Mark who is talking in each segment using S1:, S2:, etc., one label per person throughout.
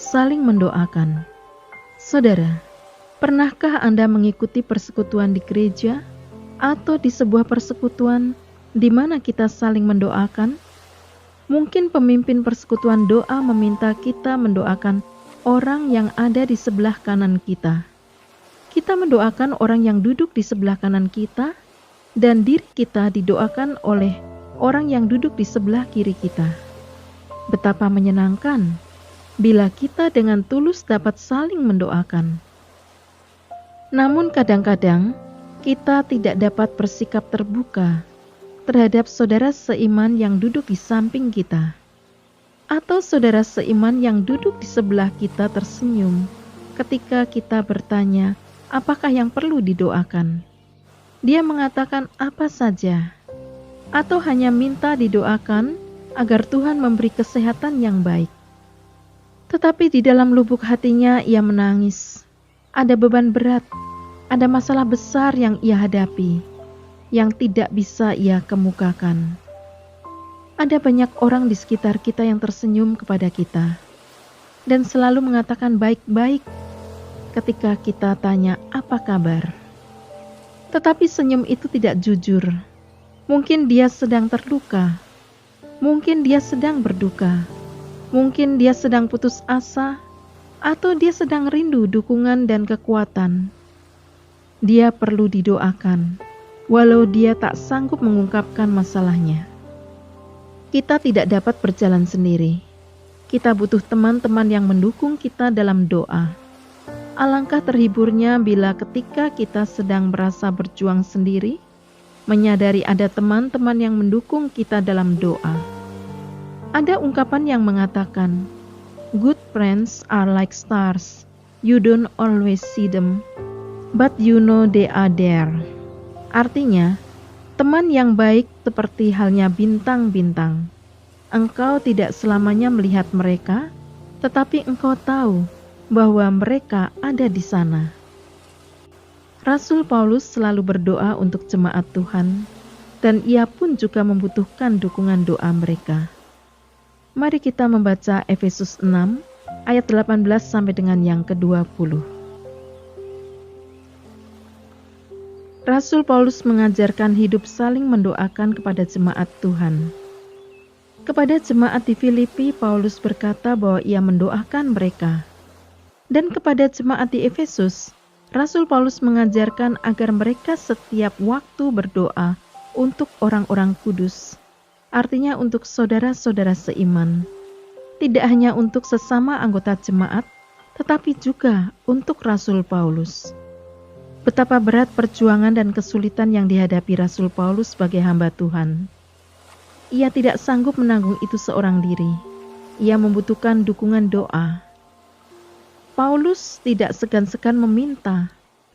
S1: saling mendoakan. Saudara, pernahkah Anda mengikuti persekutuan di gereja atau di sebuah persekutuan di mana kita saling mendoakan? Mungkin pemimpin persekutuan doa meminta kita mendoakan orang yang ada di sebelah kanan kita. Kita mendoakan orang yang duduk di sebelah kanan kita, dan diri kita didoakan oleh orang yang duduk di sebelah kiri kita. Betapa menyenangkan bila kita dengan tulus dapat saling mendoakan. Namun kadang-kadang kita tidak dapat bersikap terbuka terhadap saudara seiman yang duduk di samping kita, atau saudara seiman yang duduk di sebelah kita tersenyum ketika kita bertanya, apakah yang perlu didoakan? Dia mengatakan apa saja, atau hanya minta didoakan agar Tuhan memberi kesehatan yang baik. Tetapi di dalam lubuk hatinya ia menangis. Ada beban berat, ada masalah besar yang ia hadapi, yang tidak bisa ia kemukakan. Ada banyak orang di sekitar kita yang tersenyum kepada kita dan selalu mengatakan baik-baik ketika kita tanya apa kabar. Tetapi senyum itu tidak jujur. Mungkin dia sedang terluka, mungkin dia sedang berduka, mungkin dia sedang putus asa, atau dia sedang rindu dukungan dan kekuatan. Dia perlu didoakan, walau dia tak sanggup mengungkapkan masalahnya. Kita tidak dapat berjalan sendiri. Kita butuh teman-teman yang mendukung kita dalam doa. Alangkah terhiburnya bila ketika kita sedang merasa berjuang sendiri, menyadari ada teman-teman yang mendukung kita dalam doa. Ada ungkapan yang mengatakan, "Good friends are like stars. You don't always see them, but you know they are there." Artinya, teman yang baik seperti halnya bintang-bintang. Engkau tidak selamanya melihat mereka, tetapi engkau tahu bahwa mereka ada di sana. Rasul Paulus selalu berdoa untuk jemaat Tuhan, dan ia pun juga membutuhkan dukungan doa mereka. Mari kita membaca Efesus 6 ayat 18 sampai dengan yang ke-20. Rasul Paulus mengajarkan hidup saling mendoakan kepada jemaat Tuhan. Kepada jemaat di Filipi, Paulus berkata bahwa ia mendoakan mereka. Dan kepada jemaat di Efesus, Rasul Paulus mengajarkan agar mereka setiap waktu berdoa untuk orang-orang kudus. Artinya untuk saudara-saudara seiman. Tidak hanya untuk sesama anggota jemaat, tetapi juga untuk Rasul Paulus. Betapa berat perjuangan dan kesulitan yang dihadapi Rasul Paulus sebagai hamba Tuhan. Ia tidak sanggup menanggung itu seorang diri. Ia membutuhkan dukungan doa. Paulus tidak segan-segan meminta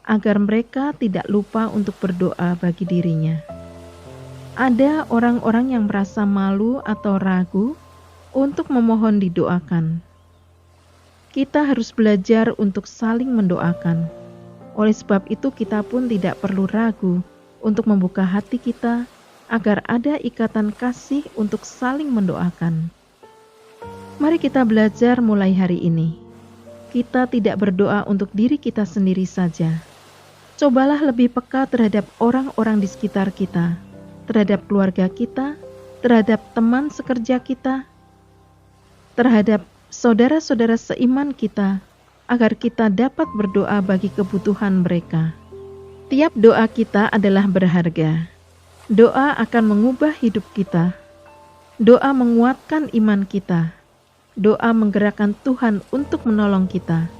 S1: agar mereka tidak lupa untuk berdoa bagi dirinya. Ada orang-orang yang merasa malu atau ragu untuk memohon didoakan. Kita harus belajar untuk saling mendoakan. Oleh sebab itu kita pun tidak perlu ragu untuk membuka hati kita agar ada ikatan kasih untuk saling mendoakan. Mari kita belajar mulai hari ini. Kita tidak berdoa untuk diri kita sendiri saja. Cobalah lebih peka terhadap orang-orang di sekitar kita, terhadap keluarga kita, terhadap teman sekerja kita, terhadap saudara-saudara seiman kita, agar kita dapat berdoa bagi kebutuhan mereka. Tiap doa kita adalah berharga. Doa akan mengubah hidup kita. Doa menguatkan iman kita. Doa menggerakkan Tuhan untuk menolong kita.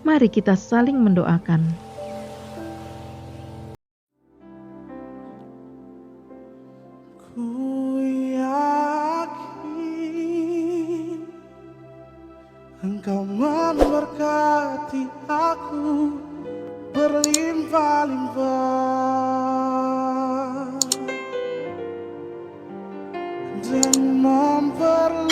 S1: Mari kita saling mendoakan.
S2: Ku yakin Engkau memberkati aku berlimpah-limpah dan memperluas.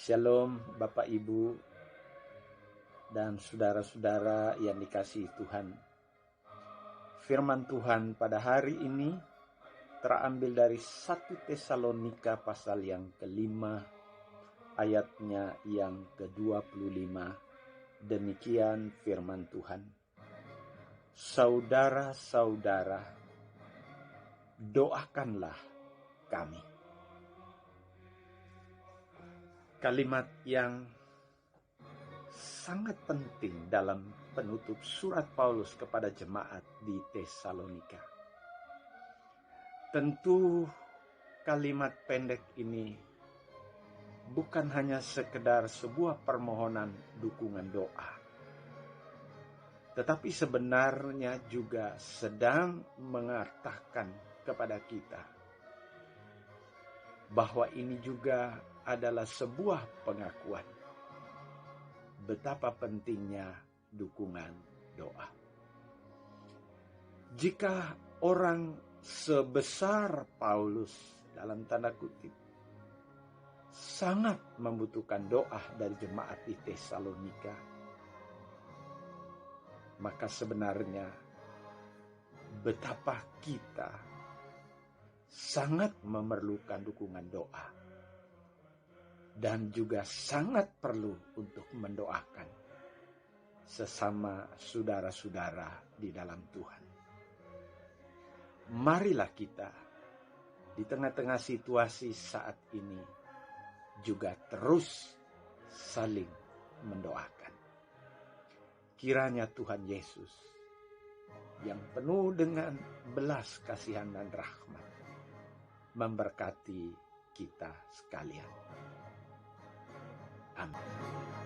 S3: Shalom Bapak Ibu, dan saudara-saudara yang dikasihi Tuhan. Firman Tuhan pada hari ini terambil dari 1 Tesalonika pasal yang ke-5, ayatnya yang ke-25. Demikian firman Tuhan. Saudara-saudara, doakanlah kami. Kalimat yang sangat penting dalam penutup surat Paulus kepada jemaat di Tesalonika. Tentu kalimat pendek ini bukan hanya sekedar sebuah permohonan dukungan doa, tetapi sebenarnya juga sedang mengatakan kepada kita bahwa ini juga adalah sebuah pengakuan betapa pentingnya dukungan doa. Jika orang sebesar Paulus dalam tanda kutip sangat membutuhkan doa dari jemaat di Tesalonika, maka sebenarnya betapa kita sangat memerlukan dukungan doa. Dan juga sangat perlu untuk mendoakan sesama saudara-saudara di dalam Tuhan. Marilah kita di tengah-tengah situasi saat ini juga terus saling mendoakan. Kiranya Tuhan Yesus yang penuh dengan belas kasihan dan rahmat memberkati kita sekalian. Amin.